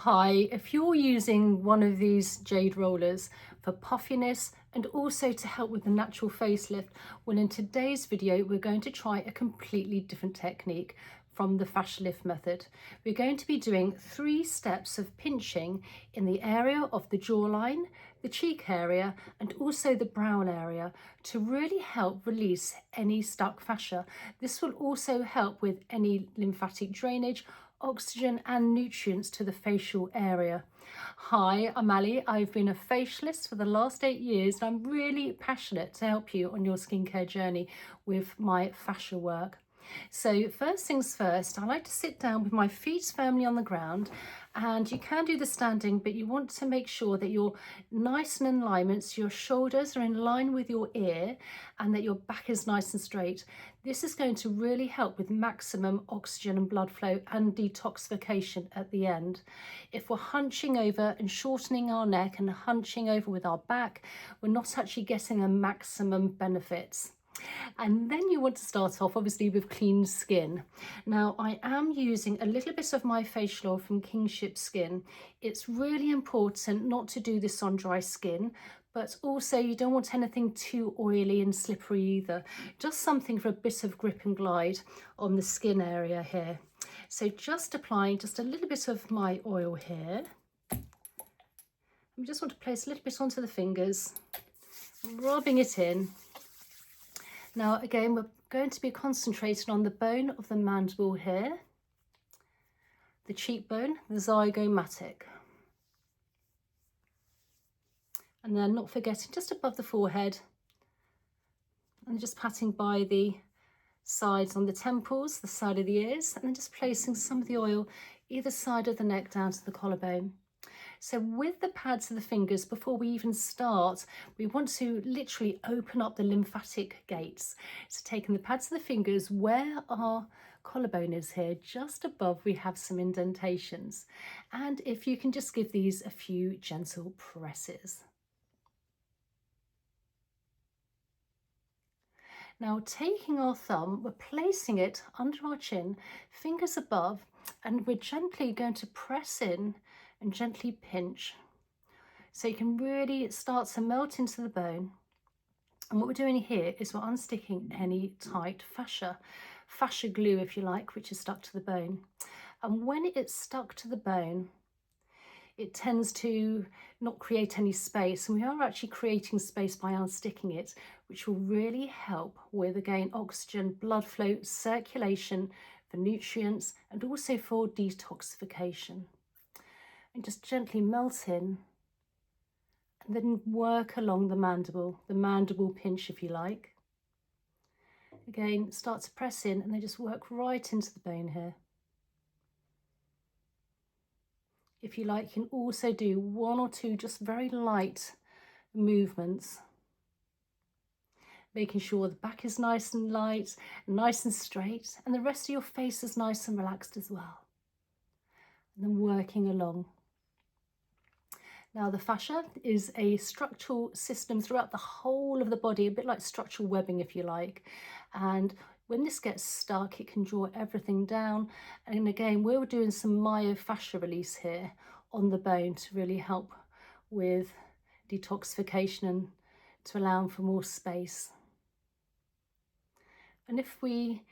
Hi, if you're using one of these jade rollers for puffiness and also to help with the natural facelift, well, in today's video we're going to try a completely different technique from the Fascia Lift method. We're going to be doing 3 steps of pinching in the area of the jawline, the cheek area and also the brow area to really help release any stuck fascia. This will also help with any lymphatic drainage, oxygen and nutrients to the facial area. Hi, I'm Ali. I've been a facialist for the last 8 years and I'm really passionate to help you on your skincare journey with my fascia work. So first things first, I like to sit down with my feet firmly on the ground, and you can do the standing, but you want to make sure that you're nice and in alignment, so your shoulders are in line with your ear and that your back is nice and straight. This is going to really help with maximum oxygen and blood flow and detoxification at the end. If we're hunching over and shortening our neck and hunching over with our back, we're not actually getting a maximum benefits. And then you want to start off obviously with clean skin. Now I am using a little bit of my facial oil from Kingship Skin. It's really important not to do this on dry skin, but also you don't want anything too oily and slippery either. Just something for a bit of grip and glide on the skin area here. So just applying just a little bit of my oil here. I just want to place a little bit onto the fingers, rubbing it in. Now again, we're going to be concentrating on the bone of the mandible here, the cheekbone, the zygomatic. And then not forgetting just above the forehead, and just patting by the sides on the temples, the side of the ears, and then just placing some of the oil either side of the neck down to the collarbone. So with the pads of the fingers, before we even start, we want to literally open up the lymphatic gates. So taking the pads of the fingers where our collarbone is here, just above we have some indentations. And if you can just give these a few gentle presses. Now taking our thumb, we're placing it under our chin, fingers above, and we're gently going to press in and gently pinch. So you can really start to melt into the bone. And what we're doing here is we're unsticking any tight fascia glue if you like, which is stuck to the bone. And when it's stuck to the bone, it tends to not create any space, and we are actually creating space by unsticking it, which will really help with, again, oxygen, blood flow, circulation, for nutrients, and also for detoxification. And just gently melt in, and then work along the mandible pinch if you like. Again, start to press in and then just work right into the bone here. If you like, you can also do 1 or 2 just very light movements, making sure the back is nice and light, nice and straight, and the rest of your face is nice and relaxed as well. And then working along. Now the fascia is a structural system throughout the whole of the body, a bit like structural webbing if you like, and when this gets stuck it can draw everything down. And again, we're doing some myofascia release here on the bone to really help with detoxification and to allow for more space. And if we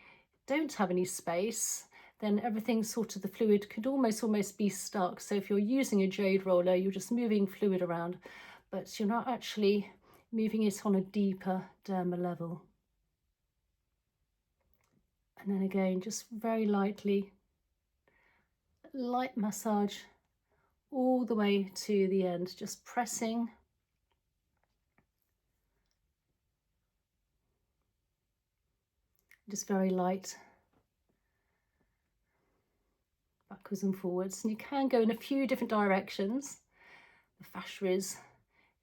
don't have any space, then everything sort of the fluid could almost be stuck. So if you're using a jade roller, you're just moving fluid around, but you're not actually moving it on a deeper dermal level. And then again, just very lightly, light massage all the way to the end, just pressing. Just very light. Backwards and forwards, and you can go in a few different directions. The fascia is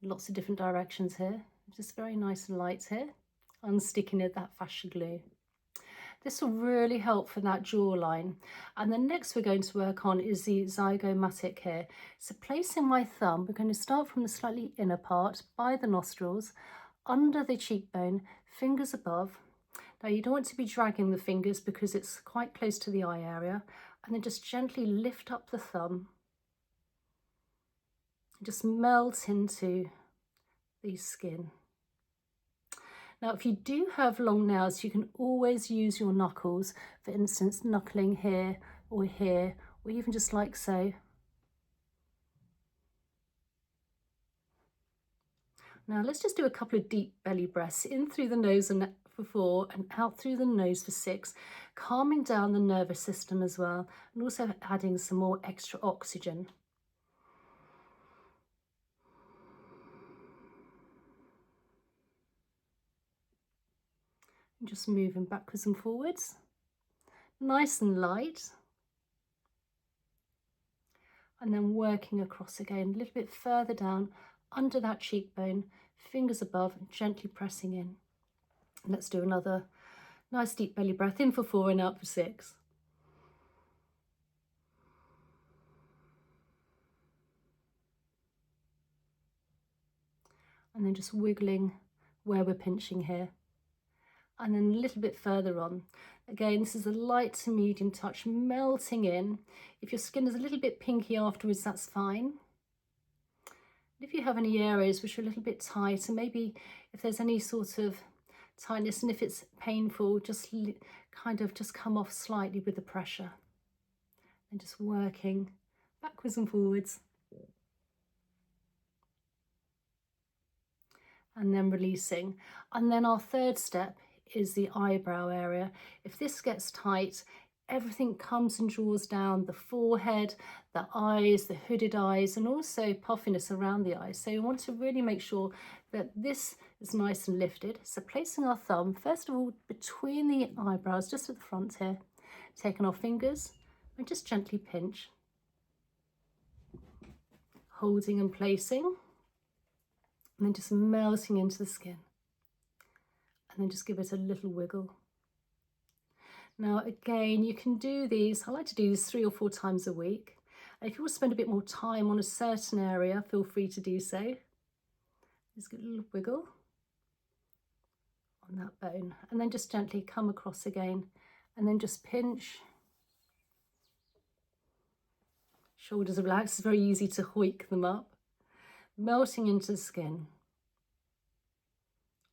in lots of different directions here. Just very nice and light here, unsticking that fascia glue. This will really help for that jawline. And the next we're going to work on is the zygomatic here. So placing my thumb, we're going to start from the slightly inner part by the nostrils, under the cheekbone, fingers above. Now you don't want to be dragging the fingers because it's quite close to the eye area, and then just gently lift up the thumb just melt into the skin. Now, if you do have long nails, you can always use your knuckles, for instance, knuckling here, or even just like so. Now let's just do a couple of deep belly breaths, in through the nose for 4 and out through the nose for 6, calming down the nervous system as well, and also adding some more extra oxygen. And just moving backwards and forwards, nice and light. And then working across again, a little bit further down under that cheekbone, fingers above, and gently pressing in. And let's do another nice deep belly breath, in for 4 and out for 6. And then just wiggling where we're pinching here. And then a little bit further on. Again, this is a light to medium touch, melting in. If your skin is a little bit pinky afterwards, that's fine. If you have any areas which are a little bit tight, and maybe if there's any sort of tightness, and if it's painful, just kind of just come off slightly with the pressure. And just working backwards and forwards. And then releasing. And then our third step is the eyebrow area. If this gets tight, everything comes and draws down the forehead, the eyes, the hooded eyes, and also puffiness around the eyes. So you want to really make sure that this is nice and lifted. So placing our thumb, first of all, between the eyebrows, just at the front here, taking our fingers and just gently pinch, holding and placing, and then just melting into the skin. And then just give it a little wiggle. Now again, you can do these, I like to do these 3 or 4 times a week. And if you want to spend a bit more time on a certain area, feel free to do so. Just get a little wiggle on that bone, and then just gently come across again, and then just pinch. Shoulders are relaxed, it's very easy to hoik them up. Melting into the skin.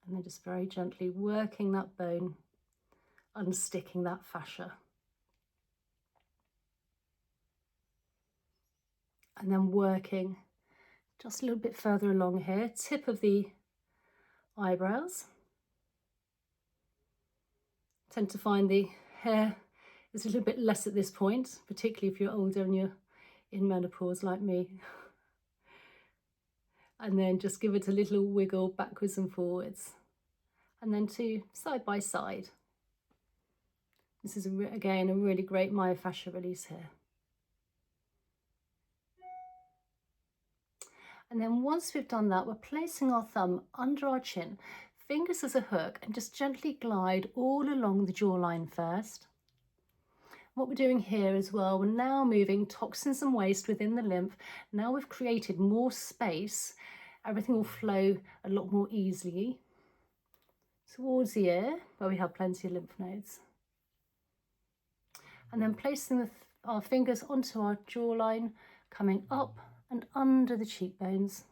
And then just very gently working that bone, unsticking that fascia. And then working just a little bit further along here, tip of the eyebrows. Tend to find the hair is a little bit less at this point, particularly if you're older and you're in menopause like me. And then just give it a little wiggle backwards and forwards. And then 2 side by side. This is again a really great myofascial release here. And then once we've done that, we're placing our thumb under our chin, fingers as a hook, and just gently glide all along the jawline first. What we're doing here as well, we're now moving toxins and waste within the lymph. Now we've created more space, everything will flow a lot more easily towards the ear, where we have plenty of lymph nodes. And then placing our fingers onto our jawline, coming up and under the cheekbones.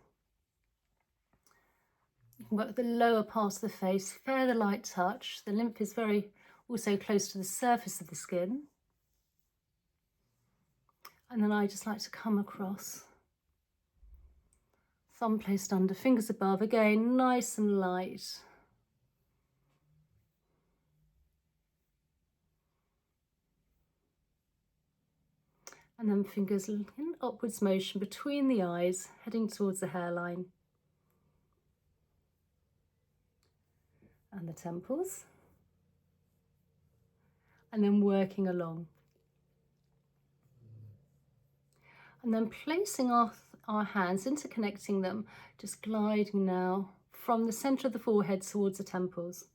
You can work the lower part of the face, fairly light touch. The lymph is very also close to the surface of the skin. And then I just like to come across. Thumb placed under, fingers above, again, nice and light. And then fingers in upwards motion between the eyes, heading towards the hairline. And the temples. And then working along. And then placing our hands, interconnecting them, just gliding now from the centre of the forehead towards the temples.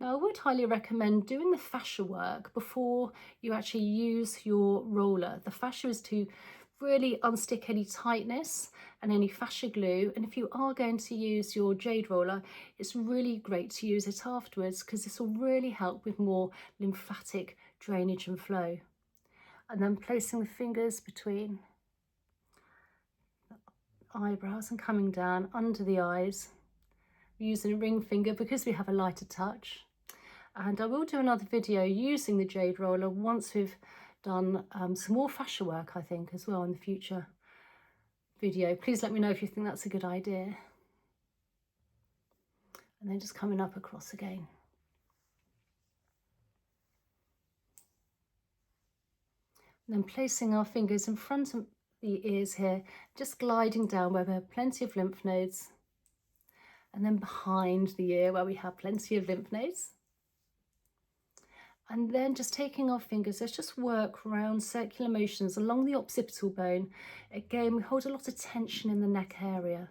Now, I would highly recommend doing the fascia work before you actually use your roller. The fascia is to really unstick any tightness and any fascia glue. And if you are going to use your jade roller, it's really great to use it afterwards, because this will really help with more lymphatic drainage and flow. And then placing the fingers between eyebrows and coming down under the eyes. We're using a ring finger because we have a lighter touch. And I will do another video using the jade roller once we've done some more fascia work, I think, as well in the future video. Please let me know if you think that's a good idea. And then just coming up across again. And then placing our fingers in front of the ears here, just gliding down where we have plenty of lymph nodes. And then behind the ear where we have plenty of lymph nodes. And then just taking our fingers, let's just work around circular motions along the occipital bone. Again, we hold a lot of tension in the neck area.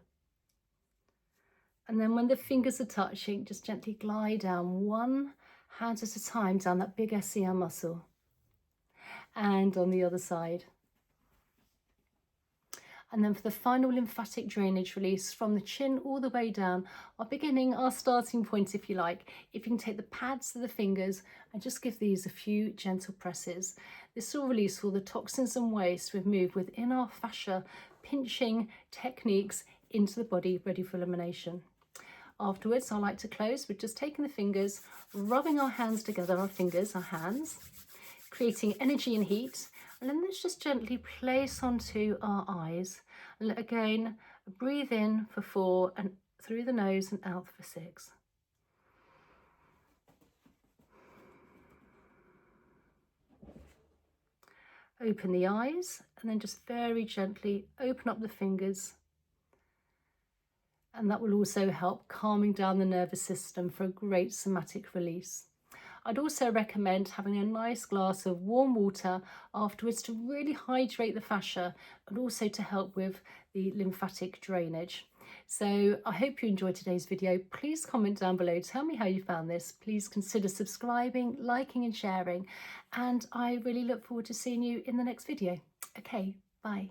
And then when the fingers are touching, just gently glide down one hand at a time down that big SCR muscle. And on the other side. And then for the final lymphatic drainage release from the chin all the way down, our starting point, if you like. If you can take the pads of the fingers and just give these a few gentle presses. This will release all the toxins and waste we've moved within our fascia, pinching techniques into the body, ready for elimination. Afterwards, I like to close with just taking the fingers, rubbing our hands together, our hands, creating energy and heat. And then let's just gently place onto our eyes. And again, breathe in for 4 and through the nose and out for 6. Open the eyes and then just very gently open up the fingers. And that will also help calming down the nervous system for a great somatic release. I'd also recommend having a nice glass of warm water afterwards to really hydrate the fascia and also to help with the lymphatic drainage. So I hope you enjoyed today's video. Please comment down below, tell me how you found this. Please consider subscribing, liking and sharing. And I really look forward to seeing you in the next video. Okay, bye.